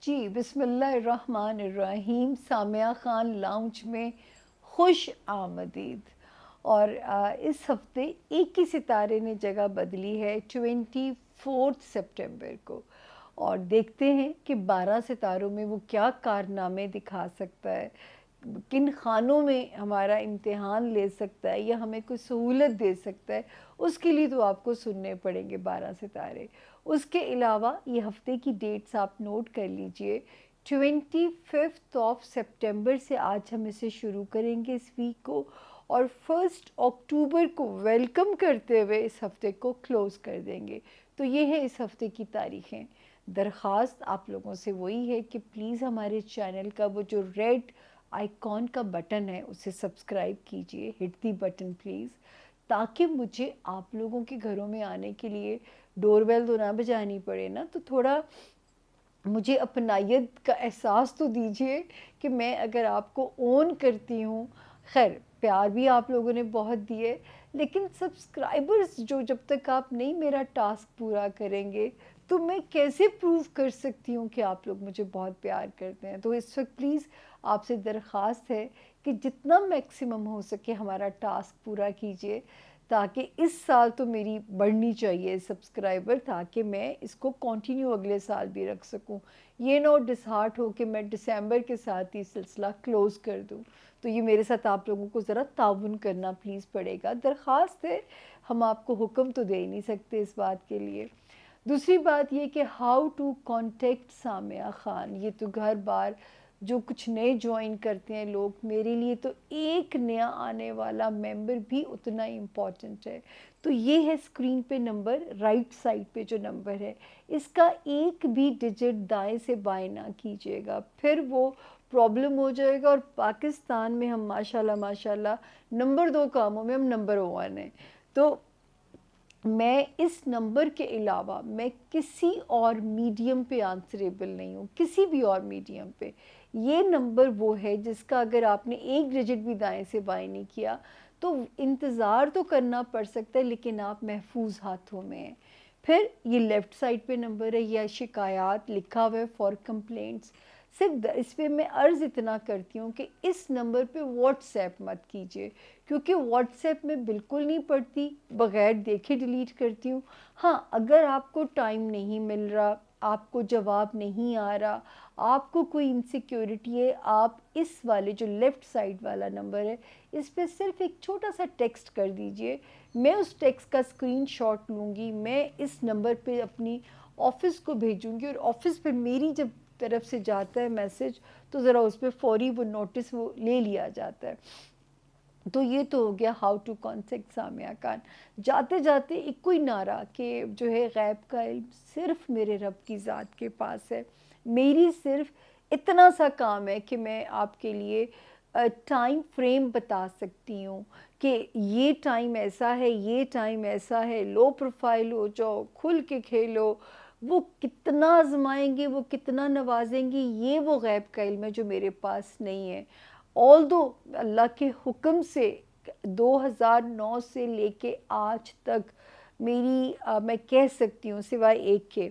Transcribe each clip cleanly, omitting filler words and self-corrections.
جی بسم اللہ الرحمن الرحیم. سامعہ خان لاؤنج میں خوش آمدید. اور اس ہفتے ایک ہی ستارے نے جگہ بدلی ہے 24 سپٹمبر کو، اور دیکھتے ہیں کہ 12 ستاروں میں وہ کیا کارنامے دکھا سکتا ہے، کن خانوں میں ہمارا امتحان لے سکتا ہے یا ہمیں کوئی سہولت دے سکتا ہے. اس کے لیے تو آپ کو سننے پڑیں گے 12 ستارے. اس کے علاوہ یہ ہفتے کی ڈیٹس آپ نوٹ کر لیجئے. 25 سپٹمبر سے آج ہم اسے شروع کریں گے اس ویک کو، اور 1 اکتوبر کو ویلکم کرتے ہوئے اس ہفتے کو کلوز کر دیں گے. تو یہ ہے اس ہفتے کی تاریخیں. درخواست آپ لوگوں سے وہی ہے کہ پلیز ہمارے چینل کا وہ جو ریڈ آئیکن کا بٹن ہے اسے سبسکرائب کیجئے، ہٹ دی بٹن پلیز، تاکہ مجھے آپ لوگوں کے گھروں میں آنے کے لیے ڈور بیل تو نہ بجانی پڑے نا. تو تھوڑا مجھے اپنائیت کا احساس تو دیجئے کہ میں اگر آپ کو اون کرتی ہوں. خیر پیار بھی آپ لوگوں نے بہت دیے، لیکن سبسکرائبرز جو جب تک آپ نہیں میرا ٹاسک پورا کریں گے تو میں کیسے پروف کر سکتی ہوں کہ آپ لوگ مجھے بہت پیار کرتے ہیں. تو اس وقت پلیز آپ سے درخواست ہے کہ جتنا میکسیمم ہو سکے ہمارا ٹاسک پورا کیجئے، تاکہ اس سال تو میری بڑھنی چاہیے سبسکرائبر، تاکہ میں اس کو کنٹینیو اگلے سال بھی رکھ سکوں. یہ نہ ڈس ہارٹ ہو کہ میں دسمبر کے ساتھ ہی سلسلہ کلوز کر دوں. تو یہ میرے ساتھ آپ لوگوں کو ذرا تعاون کرنا پلیز پڑے گا. درخواست ہے، ہم آپ کو حکم تو دے نہیں سکتے اس بات کے لیے. دوسری بات یہ کہ how to contact Samia Khan. یہ تو گھر بار جو کچھ نئے جوائن کرتے ہیں لوگ، میرے لیے تو ایک نیا آنے والا ممبر بھی اتنا امپورٹنٹ ہے. تو یہ ہے اسکرین پہ نمبر، رائٹ سائڈ پہ جو نمبر ہے اس کا ایک بھی ڈیجٹ دائیں سے بائیں نہ کیجیے گا، پھر وہ پرابلم ہو جائے گا. اور پاکستان میں ہم ماشاءاللہ نمبر 2 کاموں میں ہم نمبر 1 ہیں. تو میں اس نمبر کے علاوہ میں کسی اور میڈیم پہ آنسریبل نہیں ہوں، کسی بھی اور میڈیم پہ. یہ نمبر وہ ہے جس کا اگر آپ نے ایک ڈیجٹ بھی دائیں سے بائیں نہیں کیا تو انتظار تو کرنا پڑ سکتا ہے، لیکن آپ محفوظ ہاتھوں میں ہیں. پھر یہ لیفٹ سائڈ پہ نمبر ہے، یا شکایات لکھا ہوا ہے فار کمپلینٹس. صرف اس پہ میں عرض اتنا کرتی ہوں کہ اس نمبر پہ واٹس ایپ مت کیجیے، کیونکہ واٹس ایپ میں بالکل نہیں پڑھتی، بغیر دیکھے ڈیلیٹ کرتی ہوں. ہاں اگر آپ کو ٹائم نہیں مل رہا، آپ کو جواب نہیں آ رہا، آپ کو کوئی انسیکیورٹی ہے، آپ اس والے جو لیفٹ سائڈ والا نمبر ہے اس پہ صرف ایک چھوٹا سا ٹیکسٹ کر دیجئے. میں اس ٹیکسٹ کا اسکرین شاٹ لوں گی، میں اس نمبر پہ اپنی آفس کو بھیجوں گی، اور آفس پہ میری جب طرف سے جاتا ہے میسج تو ذرا اس پہ فوری وہ نوٹس وہ لے لیا جاتا ہے. تو یہ تو ہو گیا how to contact Samia Khan. جاتے جاتے ایک کوئی نعرہ کہ جو ہے غیب کا علم صرف میرے رب کی ذات کے پاس ہے. میری صرف اتنا سا کام ہے کہ میں آپ کے لیے ٹائم فریم بتا سکتی ہوں کہ یہ ٹائم ایسا ہے، یہ ٹائم ایسا ہے، لو پروفائل ہو جاؤ، کھل کے کھیلو. وہ کتنا آزمائیں گے، وہ کتنا نوازیں گے، یہ وہ غیب کا علم ہے جو میرے پاس نہیں ہے. آلدو اللہ کے حکم سے 2009 سے لے کے آج تک میری میں کہہ سکتی ہوں سوائے ایک کے،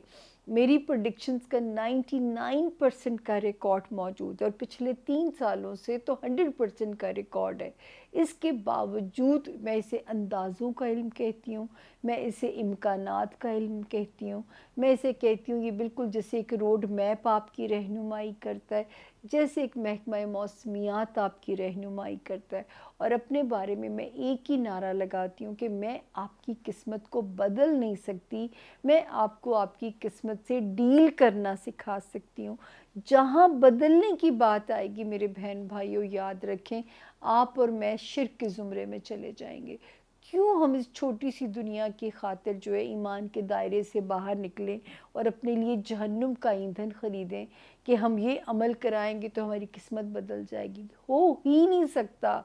میری پریڈکشنز کا 99% کا ریکارڈ موجود ہے، اور پچھلے 3 سالوں سے تو 100% کا ریکارڈ ہے. اس کے باوجود میں اسے اندازوں کا علم کہتی ہوں، میں اسے امکانات کا علم کہتی ہوں، میں اسے کہتی ہوں یہ بالکل جیسے ایک روڈ میپ آپ کی رہنمائی کرتا ہے، جیسے ایک محکمہ موسمیات آپ کی رہنمائی کرتا ہے. اور اپنے بارے میں ایک ہی نعرہ لگاتی ہوں کہ میں آپ کی قسمت کو بدل نہیں سکتی، میں آپ کو آپ کی قسمت سے ڈیل کرنا سکھا سکتی ہوں. جہاں بدلنے کی بات آئے گی میرے بہن بھائیوں، یاد رکھیں آپ اور میں شرک کے زمرے میں چلے جائیں گے. کیوں ہم اس چھوٹی سی دنیا کی خاطر جو ہے ایمان کے دائرے سے باہر نکلیں اور اپنے لیے جہنم کا ایندھن خریدیں کہ ہم یہ عمل کرائیں گے تو ہماری قسمت بدل جائے گی. ہو ہی نہیں سکتا.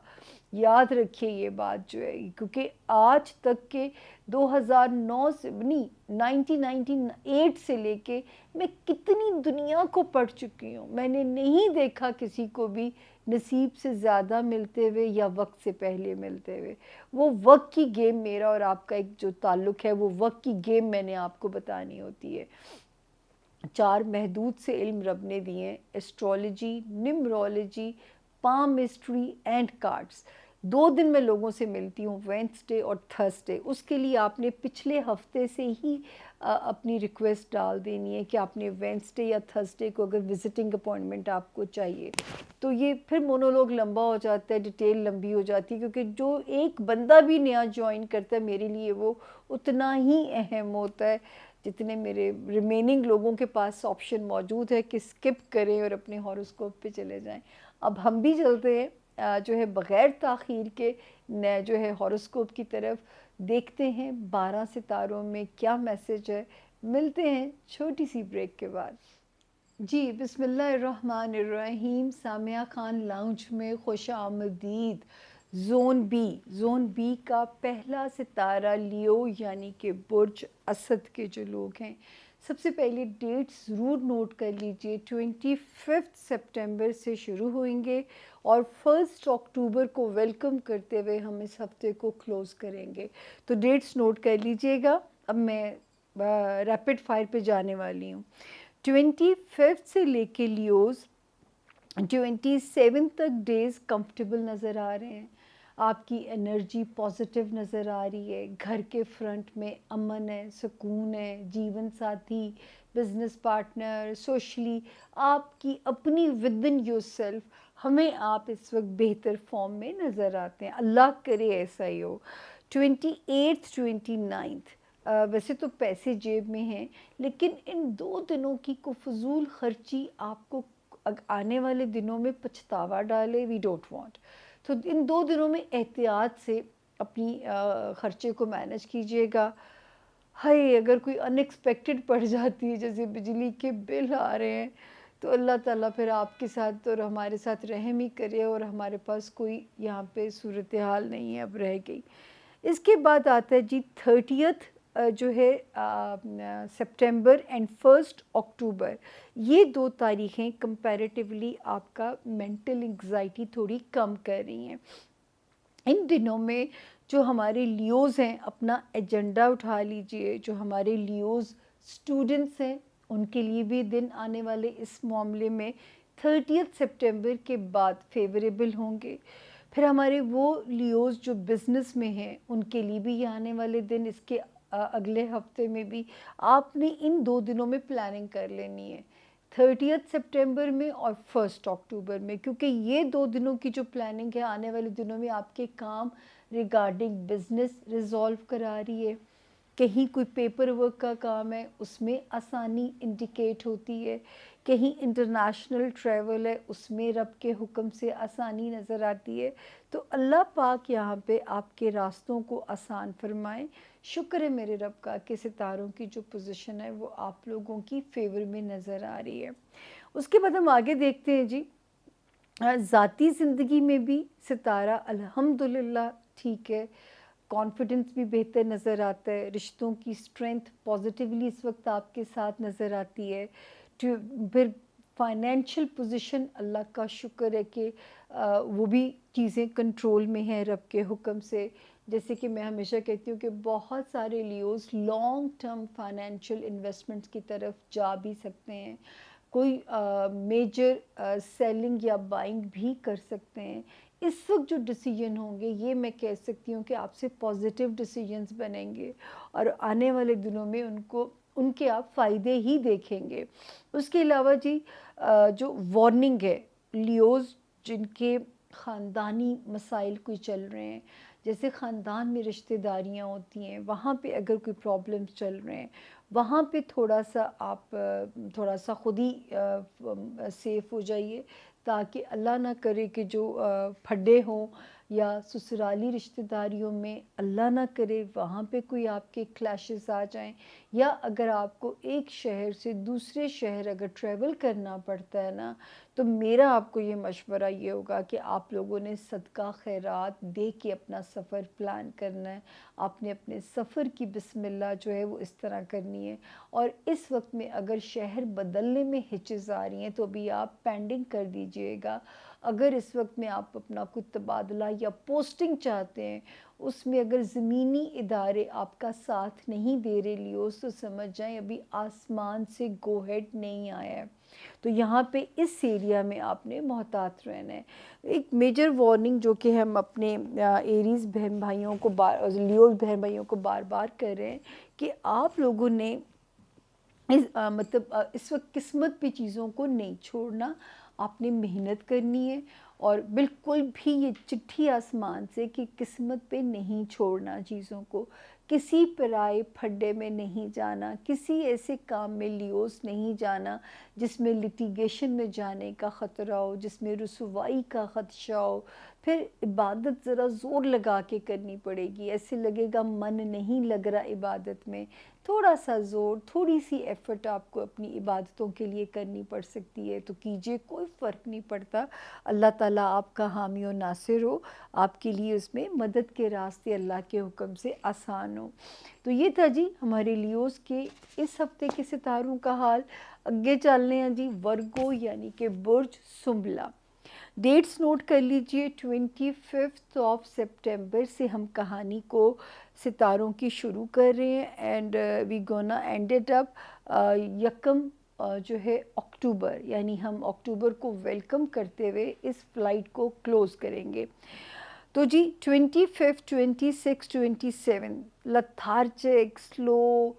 یاد رکھیے یہ بات جو ہے، کیونکہ آج تک کے 2009 سے نہیں 1998 سے لے کے میں کتنی دنیا کو پڑھ چکی ہوں. میں نے نہیں دیکھا کسی کو بھی نصیب سے زیادہ ملتے ہوئے یا وقت سے پہلے ملتے ہوئے. وہ وقت کی گیم میرا اور آپ کا ایک جو تعلق ہے، وہ وقت کی گیم میں نے آپ کو بتانی ہوتی ہے. 4 محدود سے علم رب نے دیے ہیں، ایسٹرولوجی، نیمرولوجی، پامسٹری اینڈ کارڈز۔ 2 دن میں لوگوں سے ملتی ہوں، وینسڈے اور تھرسڈے۔ اس کے لیے آپ نے پچھلے ہفتے سے ہی اپنی ریکویسٹ ڈال دینی ہے کہ آپ نے وینسڈے یا تھرسڈے کو اگر وزٹنگ اپوائنٹمنٹ آپ کو چاہیے تو یہ پھر مونولوگ لمبا ہو جاتا ہے، ڈیٹیل لمبی ہو جاتی ہے، کیونکہ جو ایک بندہ بھی نیا جوائن کرتا ہے میرے لیے وہ اتنا ہی اہم ہوتا ہے جتنے میرے ریمیننگ لوگوں کے پاس آپشن موجود ہے کہ سکپ کریں اور اپنے ہاروسکوپ پہ چلے جائیں۔ اب ہم بھی چلتے ہیں جو ہے بغیر تاخیر کے جو ہے ہاروسکوپ کی طرف، دیکھتے ہیں 12 ستاروں میں کیا میسج ہے۔ ملتے ہیں چھوٹی سی بریک کے بعد۔ جی بسم اللہ الرحمن الرحیم، سامعہ خان لاؤنج میں خوش آمدید۔ زون بی کا پہلا ستارہ لیو یعنی کہ برج اسد کے جو لوگ ہیں، سب سے پہلے ڈیٹ ضرور نوٹ کر لیجئے، 25 سپٹمبر سے شروع ہوئیں گے اور 1 اکتوبر کو ویلکم کرتے ہوئے ہم اس ہفتے کو کلوز کریں گے۔ تو ڈیٹس نوٹ کر لیجئے گا۔ اب میں ریپڈ فائر پہ جانے والی ہوں۔ 25 سے لے کے لیوز 27 تک ڈیز کمفرٹیبل نظر آ رہے ہیں، آپ کی انرجی پازیٹیو نظر آ رہی ہے، گھر کے فرنٹ میں امن ہے، سکون ہے، جیون ساتھی، بزنس پارٹنر، سوشلی آپ کی اپنی ودن یور سیلف، ہمیں آپ اس وقت بہتر فارم میں نظر آتے ہیں، اللہ کرے ایسا ہی ہو۔ 28 29 ویسے تو پیسے جیب میں ہیں، لیکن ان 2 دنوں کی کو فضول خرچی آپ کو آنے والے دنوں میں پچھتاوا ڈالے، وی ڈونٹ وانٹ۔ تو ان 2 دنوں میں احتیاط سے اپنی خرچے کو مینج کیجئے گا۔ ہائے اگر کوئی ان ایکسپیکٹڈ پڑ جاتی ہے، جیسے بجلی کے بل آ رہے ہیں، تو اللہ تعالیٰ پھر آپ کے ساتھ اور ہمارے ساتھ رحم ہی کرے، اور ہمارے پاس کوئی یہاں پہ صورتحال نہیں ہے، اب رہ گئی۔ اس کے بعد آتا ہے جی 30 جو ہے سپٹمبر اینڈ 1 اکتوبر، یہ 2 تاریخیں کمپیریٹیولی آپ کا مینٹل انگزائٹی تھوڑی کم کر رہی ہیں۔ ان دنوں میں جو ہمارے لیوز ہیں اپنا ایجنڈا اٹھا لیجئے، جو ہمارے لیوز سٹوڈنٹس ہیں ان کے لیے بھی دن آنے والے اس معاملے میں 30 سپٹمبر کے بعد فیوریبل ہوں گے۔ پھر ہمارے وہ لیوز جو بزنس میں ہیں ان کے لیے بھی یہ آنے والے دن، اس کے اگلے ہفتے میں بھی آپ نے ان 2 دنوں میں پلاننگ کر لینی ہے، 30 سپٹمبر میں اور 1 اکتوبر میں، کیونکہ یہ 2 دنوں کی جو پلاننگ ہے آنے والے دنوں میں آپ کے کام ریگارڈنگ بزنس ریزولو کرا رہی ہے۔ کہیں کوئی پیپر ورک کا کام ہے اس میں آسانی انڈیکیٹ ہوتی ہے، کہیں انٹرنیشنل ٹریول ہے اس میں رب کے حکم سے آسانی نظر آتی ہے۔ تو اللہ پاک یہاں پہ آپ کے راستوں کو آسان فرمائیں۔ شکر ہے میرے رب کا کہ ستاروں کی جو پوزیشن ہے وہ آپ لوگوں کی فیور میں نظر آ رہی ہے۔ اس کے بعد ہم آگے دیکھتے ہیں جی، ذاتی زندگی میں بھی ستارہ الحمدللہ ٹھیک ہے، کانفیڈنس بھی بہتر نظر آتا ہے، رشتوں کی اسٹرینتھ پازیٹیولی اس وقت آپ کے ساتھ نظر آتی ہے۔ پھر فائنینشیل پوزیشن اللہ کا شکر ہے کہ وہ بھی چیزیں کنٹرول میں ہیں رب کے حکم سے۔ جیسے کہ میں ہمیشہ کہتی ہوں کہ بہت سارے لیوز لانگ ٹرم فائنینشیل انویسٹمنٹس کی طرف جا بھی سکتے ہیں، کوئی میجر سیلنگ یا بائنگ بھی کر سکتے ہیں۔ اس وقت جو ڈیسیجن ہوں گے یہ میں کہہ سکتی ہوں کہ آپ سے پازیٹیو ڈیسیجنز بنیں گے، اور آنے والے دنوں میں ان کے آپ فائدے ہی دیکھیں گے۔ اس کے علاوہ جی جو وارننگ ہے، لیوز جن کے خاندانی مسائل کوئی چل رہے ہیں، جیسے خاندان میں رشتہ داریاں ہوتی ہیں، وہاں پہ اگر کوئی پرابلمس چل رہے ہیں، وہاں پہ تھوڑا سا آپ تھوڑا سا خود ہی سیف ہو جائیے، تاکہ اللہ نہ کرے کہ جو پھڈے ہوں یا سسرالی رشتہ داریوں میں اللہ نہ کرے وہاں پہ کوئی آپ کے کلیشز آ جائیں، یا اگر آپ کو ایک شہر سے دوسرے شہر اگر ٹریول کرنا پڑتا ہے نا، تو میرا آپ کو یہ مشورہ یہ ہوگا کہ آپ لوگوں نے صدقہ خیرات دے کے اپنا سفر پلان کرنا ہے، آپ نے اپنے سفر کی بسم اللہ جو ہے وہ اس طرح کرنی ہے۔ اور اس وقت میں اگر شہر بدلنے میں ہچز آ رہی ہیں تو بھی آپ پینڈنگ کر دیجئے گا، اگر اس وقت میں آپ اپنا کوئی تبادلہ یا پوسٹنگ چاہتے ہیں، اس میں اگر زمینی ادارے آپ کا ساتھ نہیں دے رہے لیوز، تو سمجھ جائیں ابھی آسمان سے گو ہیڈ نہیں آیا ہے. تو یہاں پہ اس ایریا میں آپ نے محتاط رہنا ہے. ایک میجر وارننگ جو کہ ہم اپنے ایریز بہن بھائیوں کو لیوز بہن بھائیوں کو بار بار کر رہے ہیں کہ آپ لوگوں نے اس وقت قسمت پہ چیزوں کو نہیں چھوڑنا، آپ نے محنت کرنی ہے. اور بالکل بھی یہ چٹھی آسمان سے کہ قسمت پہ نہیں چھوڑنا چیزوں کو، کسی پرائے پھڈے میں نہیں جانا، کسی ایسے کام میں لیوز نہیں جانا جس میں لٹیگیشن میں جانے کا خطرہ ہو، جس میں رسوائی کا خدشہ ہو. پھر عبادت ذرا زور لگا کے کرنی پڑے گی، ایسے لگے گا من نہیں لگ رہا عبادت میں. تھوڑا سا زور، تھوڑی سی ایفرٹ آپ کو اپنی عبادتوں کے لیے کرنی پڑ سکتی ہے، تو کیجئے، کوئی فرق نہیں پڑتا. اللہ تعالیٰ آپ کا حامی و ناصر ہو، آپ کے لیے اس میں مدد کے راستے اللہ کے حکم سے آسان ہو. تو یہ تھا جی ہمارے لیوز کے اس ہفتے کے ستاروں کا حال. آگے چلنے ہیں جی ورگو یعنی کہ برج سنبلہ. ڈیٹس نوٹ کر لیجئے، 25 سپٹمبر سے ہم کہانی کو ستاروں کی شروع کر رہے ہیں، and we gonna end it up یکم جو ہے اکتوبر، یعنی ہم اکتوبر کو ویلکم کرتے ہوئے اس فلائٹ کو کلوز کریں گے. تو جی 25، 26، 27 لتھارجک، سلو،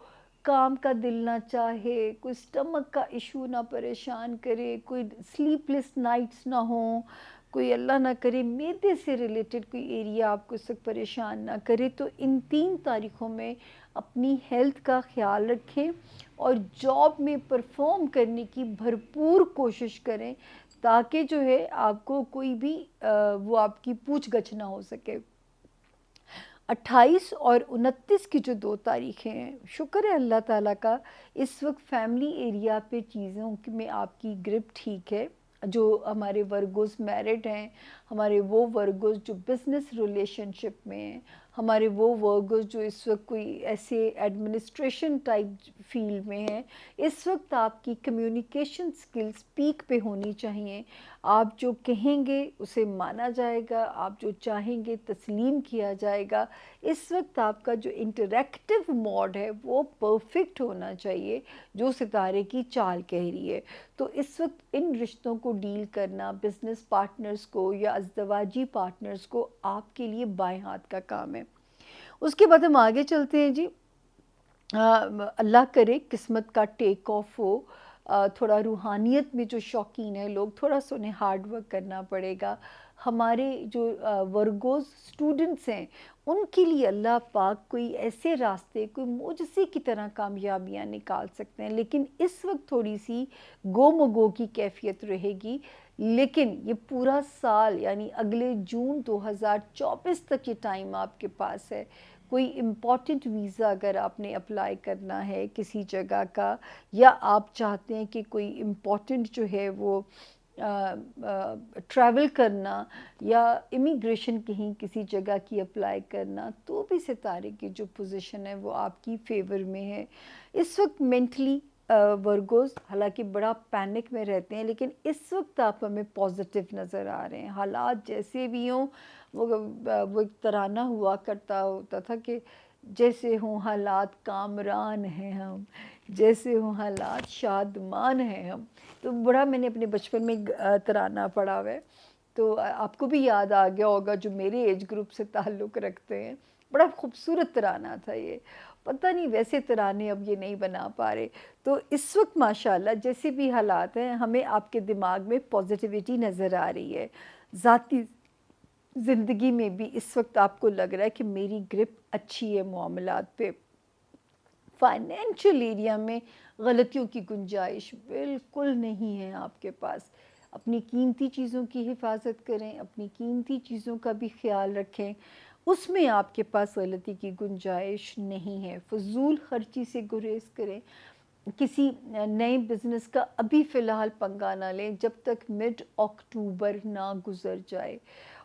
کام کا دل نہ چاہے، کوئی سٹمک کا ایشو نہ پریشان کرے، کوئی سلیپ لیس نائٹس نہ ہوں، کوئی اللہ نہ کرے معدے سے ریلیٹڈ کوئی ایریا آپ کو اس وقت پریشان نہ کرے. تو ان 3 تاریخوں میں اپنی ہیلتھ کا خیال رکھیں اور جاب میں پرفارم کرنے کی بھرپور کوشش کریں، تاکہ جو ہے آپ کو کوئی بھی وہ آپ کی پوچھ گچھ نہ ہو سکے. 28 اور 29 کی جو 2 تاریخیں ہیں، شکر ہے اللہ تعالیٰ کا، اس وقت فیملی ایریا پہ چیزوں میں آپ کی گرپ ٹھیک ہے. جو ہمارے ورگوز میرڈ ہیں، ہمارے وہ ورگوز جو بزنس ریلیشن شپ میں ہیں، ہمارے وہ ورگوز جو اس وقت کوئی ایسے ایڈمنسٹریشن ٹائپ فیلڈ میں ہیں، اس وقت آپ کی کمیونیکیشن سکلز پیک پہ ہونی چاہیے. آپ جو کہیں گے اسے مانا جائے گا، آپ جو چاہیں گے تسلیم کیا جائے گا. اس وقت آپ کا جو انٹریکٹیو موڈ ہے وہ پرفیکٹ ہونا چاہیے، جو ستارے کی چال کہہ رہی ہے. تو اس وقت ان رشتوں کو ڈیل کرنا، بزنس پارٹنرز کو یا ازدواجی پارٹنرز کو، آپ کے لیے بائیں ہاتھ کا کام ہے. اس کے بعد ہم آگے چلتے ہیں جی. اللہ کرے قسمت کا ٹیک آف ہو. تھوڑا روحانیت میں جو شوقین ہیں لوگ، تھوڑا سا انہیں ہارڈ ورک کرنا پڑے گا. ہمارے جو ورگوز سٹوڈنٹس ہیں، ان کے لیے اللہ پاک کوئی ایسے راستے، کوئی معجزے کی طرح کامیابیاں نکال سکتے ہیں. لیکن اس وقت تھوڑی سی گو مگو کی کیفیت رہے گی. لیکن یہ پورا سال، یعنی اگلے جون 2024 تک یہ ٹائم آپ کے پاس ہے. کوئی امپورٹنٹ ویزا اگر آپ نے اپلائی کرنا ہے کسی جگہ کا، یا آپ چاہتے ہیں کہ کوئی امپورٹنٹ جو ہے وہ ٹریول کرنا، یا امیگریشن کہیں کسی جگہ کی اپلائی کرنا، تو بھی ستارے کی جو پوزیشن ہے وہ آپ کی فیور میں ہے. اس وقت مینٹلی ورگوز حالانکہ بڑا پینک میں رہتے ہیں، لیکن اس وقت آپ ہمیں پازیٹیو نظر آ رہے ہیں. حالات جیسے بھی ہوں، وہ ایک ترانہ ہوا کرتا ہوتا تھا کہ جیسے ہوں حالات کامران ہیں ہم، جیسے ہوں حالات شادمان ہیں ہم. تو بڑا میں نے اپنے بچپن میں ترانہ پڑھا ہوا ہے، تو آپ کو بھی یاد آ گیا ہوگا جو میرے ایج گروپ سے تعلق رکھتے ہیں. بڑا خوبصورت ترانہ تھا یہ. پتہ نہیں ویسے ترانے اب یہ نہیں بنا پا رہے. تو اس وقت ماشاءاللہ جیسے بھی حالات ہیں، ہمیں آپ کے دماغ میں پازیٹیوٹی نظر آ رہی ہے. ذاتی زندگی میں بھی اس وقت آپ کو لگ رہا ہے کہ میری گرپ اچھی ہے معاملات پہ. فائنینشل ایریا میں غلطیوں کی گنجائش بالکل نہیں ہے آپ کے پاس. اپنی قیمتی چیزوں کی حفاظت کریں، اپنی قیمتی چیزوں کا بھی خیال رکھیں، اس میں آپ کے پاس غلطی کی گنجائش نہیں ہے. فضول خرچی سے گریز کریں. کسی نئے بزنس کا ابھی فی الحال پنگا نہ لیں جب تک مڈ اکتوبر نہ گزر جائے.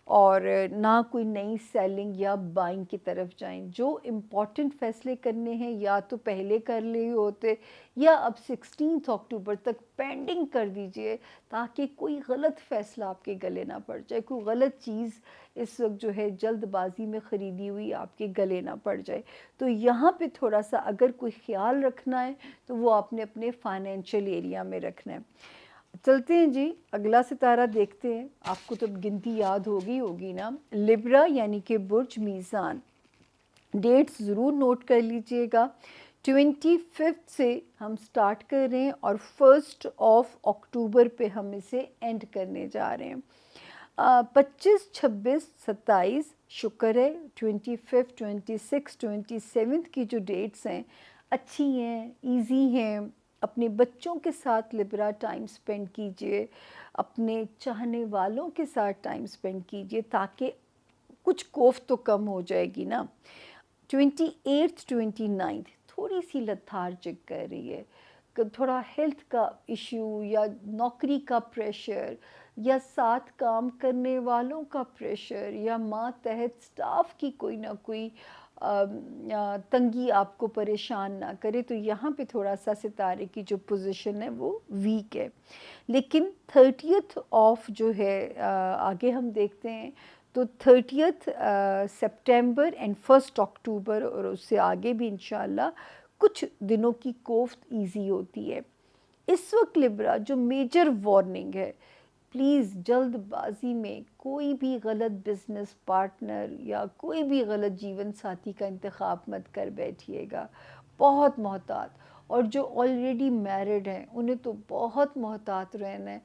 اور نہ کوئی نئی سیلنگ یا بائنگ کی طرف جائیں. جو امپورٹنٹ فیصلے کرنے ہیں یا تو پہلے کر لیے ہوتے یا اب 16 اکتوبر تک پینڈنگ کر دیجئے تاکہ کوئی غلط فیصلہ آپ کے گلے نہ پڑ جائے, کوئی غلط چیز اس وقت جو ہے جلد بازی میں خریدی ہوئی آپ کے گلے نہ پڑ جائے. تو یہاں پہ تھوڑا سا اگر کوئی خیال رکھنا ہے تو وہ آپ نے اپنے فائنینشیل ایریا میں رکھنا ہے. چلتے ہیں جی, اگلا ستارہ دیکھتے ہیں. آپ کو تو گنتی یاد ہوگی نا. لبرا یعنی کہ برج میزان. ڈیٹس ضرور نوٹ کر لیجئے گا. 25 سے ہم سٹارٹ کر رہے ہیں اور 1 اکتوبر پہ ہم اسے اینڈ کرنے جا رہے ہیں. 25, 26, 27 شکر ہے. 25, 26, 27 کی جو ڈیٹس ہیں اچھی ہیں, ایزی ہیں. اپنے بچوں کے ساتھ لبرا ٹائم سپینڈ کیجئے, اپنے چاہنے والوں کے ساتھ ٹائم سپینڈ کیجئے تاکہ کچھ کوفت تو کم ہو جائے گی نا. 28, 29 تھوڑی سی لتھارجک کر رہی ہے, تھوڑا ہیلتھ کا ایشو یا نوکری کا پریشر یا ساتھ کام کرنے والوں کا پریشر یا ماتحت سٹاف کی کوئی نہ کوئی تنگی آپ کو پریشان نہ کرے. تو یہاں پہ تھوڑا سا ستارے کی جو پوزیشن ہے وہ ویک ہے. لیکن 30 جو ہے آگے ہم دیکھتے ہیں تو 30 سپٹمبر اینڈ 1 اکتوبر اور اس سے آگے بھی انشاءاللہ کچھ دنوں کی کوفت ایزی ہوتی ہے. اس وقت لبرا جو میجر وارننگ ہے, پلیز جلد بازی میں کوئی بھی غلط بزنس پارٹنر یا کوئی بھی غلط جیون ساتھی کا انتخاب مت کر بیٹھیے گا. بہت محتاط. اور جو آلریڈی میرڈ ہیں انہیں تو بہت محتاط رہنا ہے.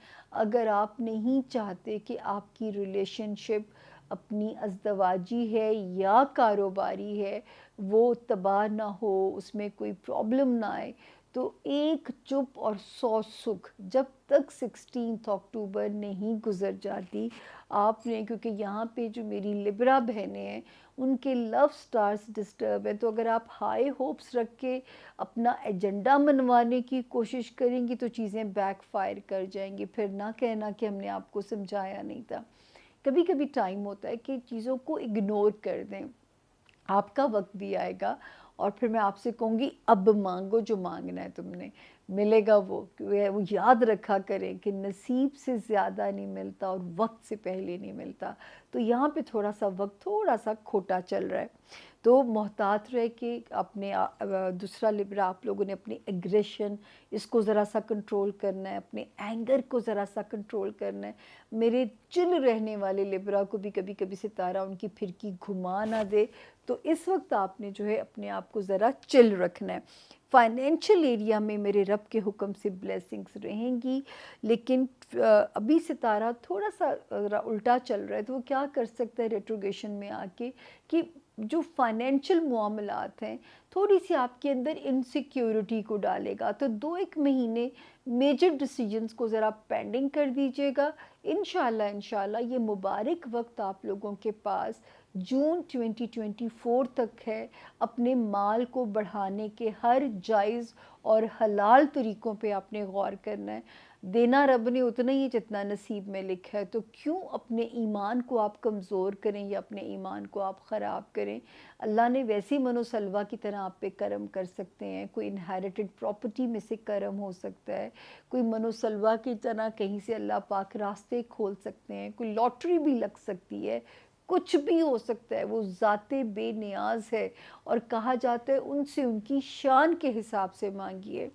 اگر آپ نہیں چاہتے کہ آپ کی ریلیشن شپ اپنی ازدواجی ہے یا کاروباری ہے وہ تباہ نہ ہو, اس میں کوئی پرابلم نہ آئے, تو ایک چپ اور 100 سکھ جب تک 16 اکتوبر نہیں گزر جاتی آپ نے, کیونکہ یہاں پہ جو میری لبرا بہنیں ہیں ان کے لو سٹارز ڈسٹرب ہیں, تو اگر آپ ہائی ہوپس رکھ کے اپنا ایجنڈا منوانے کی کوشش کریں گی تو چیزیں بیک فائر کر جائیں گی. پھر نہ کہنا کہ ہم نے آپ کو سمجھایا نہیں تھا. کبھی کبھی ٹائم ہوتا ہے کہ چیزوں کو اگنور کر دیں. آپ کا وقت بھی آئے گا اور پھر میں آپ سے کہوں گی اب مانگو جو مانگنا ہے تم نے, ملے گا وہ یاد رکھا کریں کہ نصیب سے زیادہ نہیں ملتا اور وقت سے پہلے نہیں ملتا. تو یہاں پہ تھوڑا سا وقت تھوڑا سا کھوٹا چل رہا ہے. تو محتاط رہ کے اپنے دوسرا لبرا آپ لوگوں نے اپنی ایگریشن اس کو ذرا سا کنٹرول کرنا ہے, اپنے اینگر کو ذرا سا کنٹرول کرنا ہے. میرے چل رہنے والے لبرا کو بھی کبھی کبھی ستارہ ان کی پھرکی گھما نہ دے, تو اس وقت آپ نے جو ہے اپنے آپ کو ذرا چل رکھنا ہے. فائنینشیل ایریا میں میرے رب کے حکم سے بلیسنگز رہیں گی, لیکن ابھی ستارہ تھوڑا سا الٹا چل رہا ہے. تو وہ کیا کر سکتا ہے ریٹروگیشن میں آ کے کہ جو فائنینشیل معاملات ہیں تھوڑی سی آپ کے اندر انسیکیورٹی کو ڈالے گا. تو 2-1 مہینے میجر ڈیسیجنز کو ذرا پینڈنگ کر دیجئے گا. انشاءاللہ یہ مبارک وقت آپ لوگوں کے پاس جون 2024 تک ہے اپنے مال کو بڑھانے کے ہر جائز اور حلال طریقوں پہ آپ نے غور کرنا ہے. دینا رب نے اتنا ہی جتنا نصیب میں لکھا ہے, تو کیوں اپنے ایمان کو آپ کمزور کریں یا اپنے ایمان کو آپ خراب کریں. اللہ نے ویسی منو سلوا کی طرح آپ پہ کرم کر سکتے ہیں. کوئی انہیریٹڈ پراپرٹی میں سے کرم ہو سکتا ہے, کوئی منو سلوا کی طرح کہیں سے اللہ پاک راستے کھول سکتے ہیں, کوئی لاٹری بھی لگ سکتی ہے, کچھ بھی ہو سکتا ہے. وہ ذات بے نیاز ہے اور کہا جاتا ہے ان سے ان کی شان کے حساب سے مانگیے.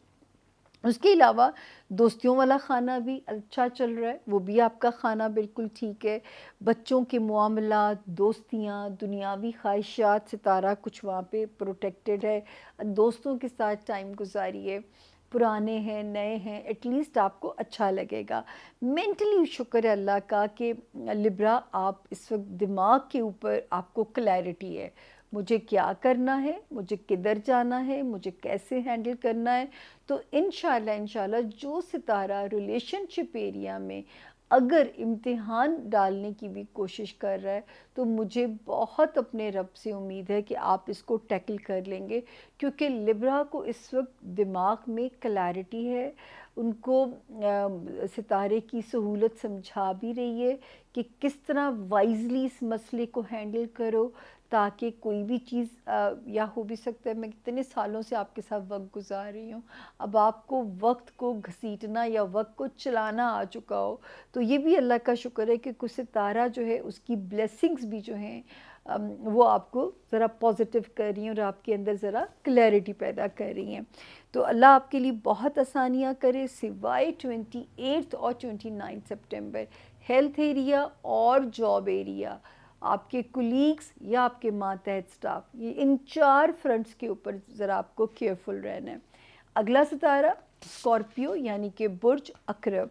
اس کے علاوہ دوستیوں والا خانہ بھی اچھا چل رہا ہے, وہ بھی آپ کا خانہ بالکل ٹھیک ہے. بچوں کے معاملات, دوستیاں, دنیاوی خواہشات, ستارہ کچھ وہاں پہ پروٹیکٹڈ ہے. دوستوں کے ساتھ ٹائم گزاریے, پرانے ہیں نئے ہیں, ایٹ لیسٹ آپ کو اچھا لگے گا. مینٹلی شکر ہے اللہ کا کہ لبرا آپ اس وقت دماغ کے اوپر آپ کو کلیئرٹی ہے, مجھے کیا کرنا ہے, مجھے کدھر جانا ہے, مجھے کیسے ہینڈل کرنا ہے. تو انشاءاللہ جو ستارہ ریلیشن شپ ایریا میں اگر امتحان ڈالنے کی بھی کوشش کر رہا ہے تو مجھے بہت اپنے رب سے امید ہے کہ آپ اس کو ٹیکل کر لیں گے، کیونکہ لبرا کو اس وقت دماغ میں کلیرٹی ہے، ان کو ستارے کی سہولت سمجھا بھی رہی ہے کہ کس طرح وائزلی اس مسئلے کو ہینڈل کرو، تاکہ کوئی بھی چیز یا ہو بھی سکتا ہے میں کتنے سالوں سے آپ کے ساتھ وقت گزار رہی ہوں، اب آپ کو وقت کو گھسیٹنا یا وقت کو چلانا آ چکا ہو، تو یہ بھی اللہ کا شکر ہے کہ کچھ ستارہ جو ہے اس کی بلیسنگز بھی جو ہیں وہ آپ کو ذرا پازیٹیو کر رہی ہیں اور آپ کے اندر ذرا کلیئرٹی پیدا کر رہی ہیں. تو اللہ آپ کے لیے بہت آسانیاں کرے سوائے 28 اور 29 سپٹمبر. ہیلتھ ایریا اور جاب ایریا، آپ کے کولیگز یا آپ کے ماتحت سٹاف، یہ ان 4 فرنٹس کے اوپر ذرا آپ کو کیئرفل رہنا ہے. اگلا ستارہ اسکارپیو یعنی کہ برج عقرب.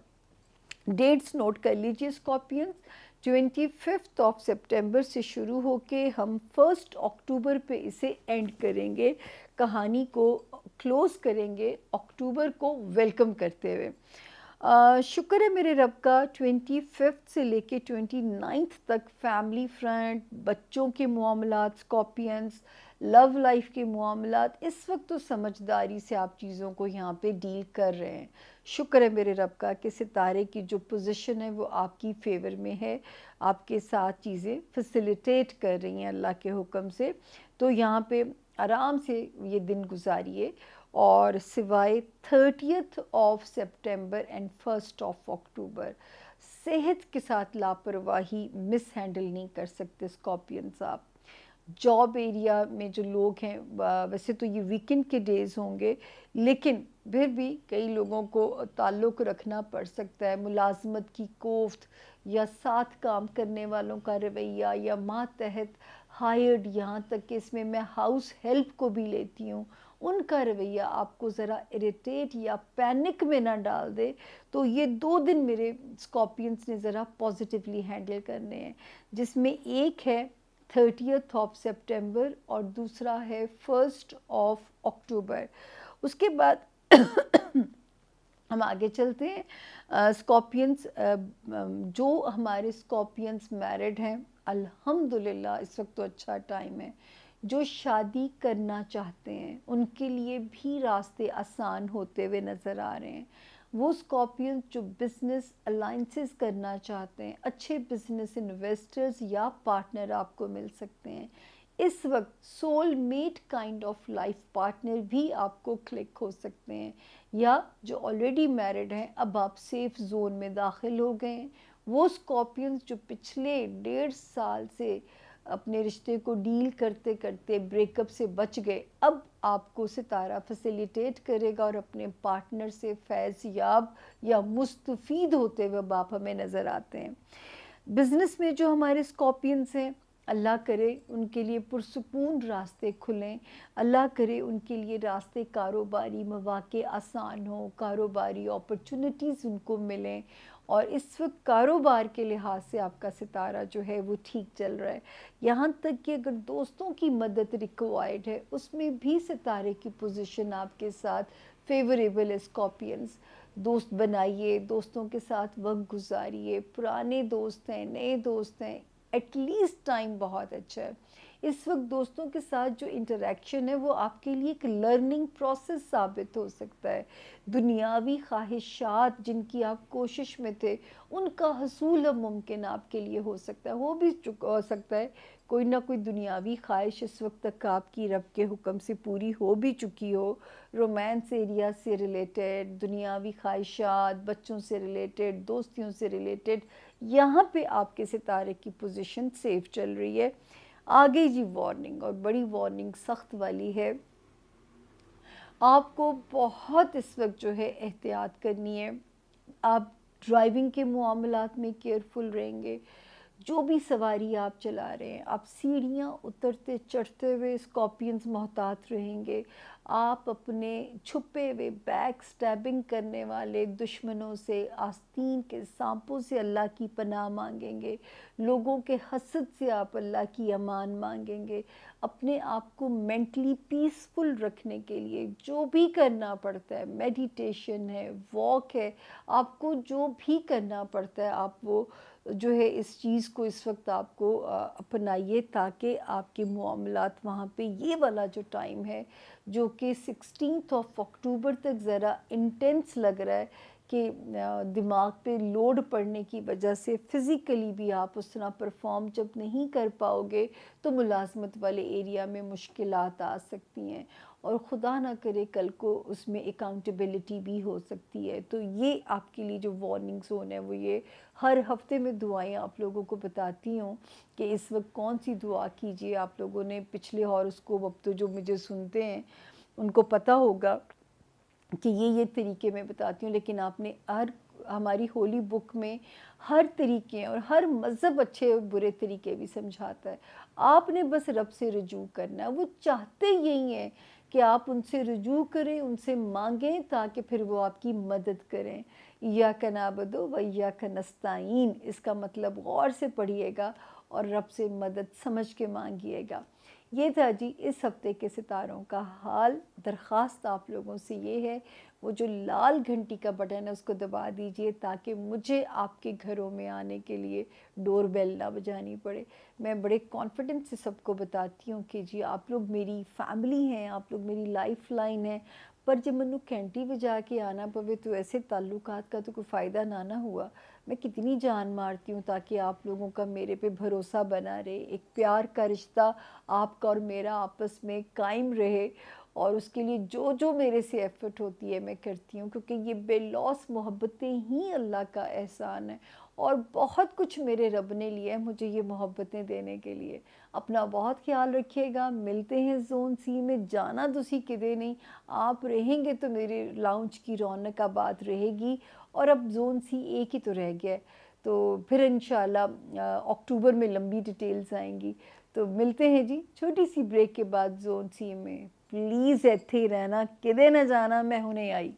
ڈیٹس نوٹ کر لیجئے اسکارپینز، 25 آف سپٹمبر سے شروع ہو کے ہم 1 اکتوبر پہ اسے اینڈ کریں گے، کہانی کو کلوز کریں گے اکتوبر کو ویلکم کرتے ہوئے. شکر ہے میرے رب کا 25 سے لے کے 29 تک فیملی فرنٹ، بچوں کے معاملات، اسکارپینز، لو لائف کے معاملات، اس وقت تو سمجھداری سے آپ چیزوں کو یہاں پہ ڈیل کر رہے ہیں. شکر ہے میرے رب کا کہ ستارے کی جو پوزیشن ہے وہ آپ کی فیور میں ہے، آپ کے ساتھ چیزیں فیسیلیٹیٹ کر رہی ہیں اللہ کے حکم سے. تو یہاں پہ آرام سے یہ دن گزاریے، اور سوائے 30 آف سپٹمبر اینڈ 1 آف اکتوبر صحت کے ساتھ لاپرواہی مس ہینڈل نہیں کر سکتے اسکارپین صاحب. جاب ایریا میں جو لوگ ہیں، ویسے تو یہ ویکنڈ کے ڈیز ہوں گے لیکن پھر بھی کئی لوگوں کو تعلق رکھنا پڑ سکتا ہے. ملازمت کی کوفت یا ساتھ کام کرنے والوں کا رویہ یا ماتحت ہائرڈ، یہاں تک کہ اس میں ہاؤس ہیلپ کو بھی لیتی ہوں، ان کا رویہ آپ کو ذرا اریٹیٹ یا پینک میں نہ ڈال دے. تو یہ 2 دن میرے اسکارپینز نے ذرا پازیٹیولی ہینڈل کرنے ہیں، جس میں ایک ہے 30 آف سپٹمبر اور دوسرا ہے 1 آف اکتوبر. اس کے بعد ہم آگے چلتے ہیں. اسکارپینز، جو ہمارے اسکارپینز میرڈ ہیں الحمدللہ اس وقت تو اچھا ٹائم ہے. جو شادی کرنا چاہتے ہیں ان کے لیے بھی راستے آسان ہوتے ہوئے نظر آ رہے ہیں. وہ اسکارپین جو بزنس الائنسز کرنا چاہتے ہیں، اچھے بزنس انویسٹرز یا پارٹنر آپ کو مل سکتے ہیں. اس وقت soul mate kind of life partner بھی آپ کو کلک ہو سکتے ہیں، یا جو آلریڈی میرڈ ہیں اب آپ سیف زون میں داخل ہو گئے ہیں. وہ اسکارپینز جو پچھلے 1.5 سال سے اپنے رشتے کو ڈیل کرتے کرتے بریک اپ سے بچ گئے، اب آپ کو ستارہ فیسیلیٹیٹ کرے گا اور اپنے پارٹنر سے فیض یاب یا مستفید ہوتے ہوئے آپ ہمیں نظر آتے ہیں. بزنس میں جو ہمارے اسکارپینز ہیں، اللہ کرے ان کے لیے پرسکون راستے کھلیں، اللہ کرے ان کے لیے راستے کاروباری مواقع آسان ہوں، کاروباری اپرچونٹیز ان کو ملیں. اور اس وقت کاروبار کے لحاظ سے آپ کا ستارہ جو ہے وہ ٹھیک چل رہا ہے. یہاں تک کہ اگر دوستوں کی مدد ریکوائرڈ ہے اس میں بھی ستارے کی پوزیشن آپ کے ساتھ فیوریبل ہے. اسکارپینز دوست بنائیے، دوستوں کے ساتھ وقت گزاریے، پرانے دوست ہیں، نئے دوست ہیں، ایٹ لیسٹ ٹائم بہت اچھا ہے. اس وقت دوستوں کے ساتھ جو انٹریکشن ہے وہ آپ کے لیے ایک لرننگ پروسیس ثابت ہو سکتا ہے. دنیاوی خواہشات جن کی آپ کوشش میں تھے ان کا حصول اب ممکن آپ کے لیے ہو سکتا ہے، ہو بھی ہو سکتا ہے کوئی نہ کوئی دنیاوی خواہش اس وقت تک آپ کی رب کے حکم سے پوری ہو بھی چکی ہو. رومانس ایریا سے ریلیٹڈ، دنیاوی خواہشات، بچوں سے ریلیٹڈ، دوستیوں سے ریلیٹڈ، یہاں پہ آپ کے ستارے کی پوزیشن سیف چل رہی ہے. آگے جی وارننگ، اور بڑی وارننگ سخت والی ہے. آپ کو بہت اس وقت جو ہے احتیاط کرنی ہے. آپ ڈرائیونگ کے معاملات میں کیئرفل رہیں گے. جو بھی سواری آپ چلا رہے ہیں، آپ سیڑھیاں اترتے چڑھتے ہوئے اسکارپینز محتاط رہیں گے، آپ اپنے چھپے ہوئے بیک سٹیبنگ کرنے والے دشمنوں سے، آستین کے سانپوں سے اللہ کی پناہ مانگیں گے، لوگوں کے حسد سے آپ اللہ کی امان مانگیں گے، اپنے آپ کو مینٹلی پیسفل رکھنے کے لیے جو بھی کرنا پڑتا ہے، میڈیٹیشن ہے، واک ہے، آپ کو جو بھی کرنا پڑتا ہے آپ وہ جو ہے اس چیز کو اس وقت آپ کو اپنائیے، تاکہ آپ کے معاملات وہاں پہ یہ والا جو ٹائم ہے جو کہ 16 اکتوبر تک ذرا انٹینس لگ رہا ہے کہ دماغ پہ لوڈ پڑنے کی وجہ سے فزیکلی بھی آپ اس طرح پرفارم جب نہیں کر پاؤ گے تو ملازمت والے ایریا میں مشکلات آ سکتی ہیں، اور خدا نہ کرے کل کو اس میں اکاؤنٹیبلٹی بھی ہو سکتی ہے۔ تو یہ آپ کے لیے جو وارننگ زون ہے وہ یہ ہر ہفتے میں دعائیں آپ لوگوں کو بتاتی ہوں کہ اس وقت کون سی دعا کیجئے۔ آپ لوگوں نے پچھلے ہاروسکوپ اب تو جو مجھے سنتے ہیں ان کو پتہ ہوگا کہ یہ طریقے میں بتاتی ہوں، لیکن آپ نے ہماری ہولی بک میں ہر طریقے اور ہر مذہب اچھے اور برے طریقے بھی سمجھاتا ہے۔ آپ نے بس رب سے رجوع کرنا ہے، وہ چاہتے یہی ہیں کہ آپ ان سے رجوع کریں، ان سے مانگیں تاکہ پھر وہ آپ کی مدد کریں۔ ایاک نعبد و ایاک نستعین، اس کا مطلب غور سے پڑھیے گا اور رب سے مدد سمجھ کے مانگیے گا۔ یہ تھا جی اس ہفتے کے ستاروں کا حال۔ درخواست آپ لوگوں سے یہ ہے، وہ جو لال گھنٹی کا بٹن ہے اس کو دبا دیجئے تاکہ مجھے آپ کے گھروں میں آنے کے لیے ڈور بیل نہ بجانی پڑے۔ میں بڑے کانفیڈنس سے سب کو بتاتی ہوں کہ جی آپ لوگ میری فیملی ہیں، آپ لوگ میری لائف لائن ہیں، پر جب منو گھنٹی بجا کے آنا پوے تو ایسے تعلقات کا تو کوئی فائدہ نہ ہوا۔ میں کتنی جان مارتی ہوں تاکہ آپ لوگوں کا میرے پہ بھروسہ بنا رہے، ایک پیار کا رشتہ آپ کا اور میرا آپس میں قائم رہے، اور اس کے لیے جو جو میرے سے ایفرٹ ہوتی ہے میں کرتی ہوں، کیونکہ یہ بے لوث محبتیں ہی اللہ کا احسان ہے، اور بہت کچھ میرے رب نے لیا ہے مجھے یہ محبتیں دینے کے لیے۔ اپنا بہت خیال رکھیے گا، ملتے ہیں زون سی میں، جانا دوسری کدے نہیں، آپ رہیں گے تو میرے لاؤنج کی رونق آباد رہے گی، اور اب زون سی ایک ہی تو رہ گیا ہے، تو پھر انشاءاللہ اکتوبر میں لمبی ڈیٹیلز آئیں گی۔ تو ملتے ہیں جی چھوٹی سی بریک کے بعد زون سی میں۔ پلیز ایتھے ہی رہنا، کدے نہ جانا، میں ہنے آئی۔